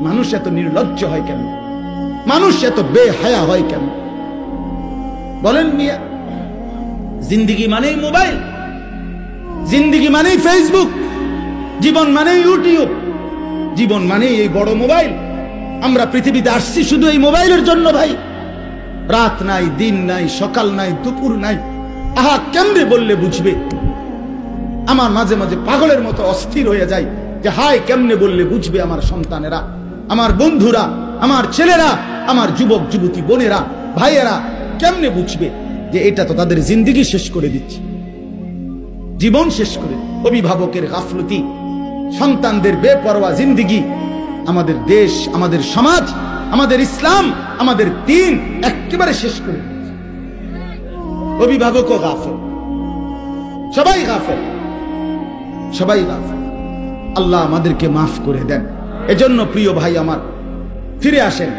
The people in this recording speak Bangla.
মানুষ এত নির্লজ্জ হয় কেন? মানুষ এত বেহায়া হয় কেন? বলেন মিয়া। জিন্দিগি মানেই মোবাইল, জিন্দিগি মানেই ফেসবুক, জীবন মানেই ইউটিউব, জীবন মানেই এই বড় মোবাইল। আমরা পৃথিবীতে আসছি শুধু এই মোবাইলের জন্য ভাই। রাত নাই, দিন নাই, সকাল নাই, দুপুর নাই। আহা, কেমনে বললে বুঝবে? আমার মাঝে মাঝে পাগলের মতো অস্থির হয়ে যায় যে হায়, কেমনে বললে বুঝবে আমার সন্তানেরা, আমার বন্ধুরা, আমার ছেলেরা, আমার যুবক যুবতী বোনেরা, ভাইয়েরা কেমনে বুঝবে যে এটা তো তাদের জিন্দেগি শেষ করে দিচ্ছে, জীবন শেষ করে। অভিভাবকের গাফলতি, সন্তানদের বেপরোয়া জিন্দেগি আমাদের দেশ, আমাদের সমাজ, আমাদের ইসলাম, আমাদের দ্বীন একেবারে শেষ করে দিচ্ছে। অভিভাবকও গাফেল, সবাই গাফেল, সবাই গাফেল। আল্লাহ আমাদেরকে মাফ করে দেন। এজন্য প্রিয় ভাই আমার, ফিরে আসেন।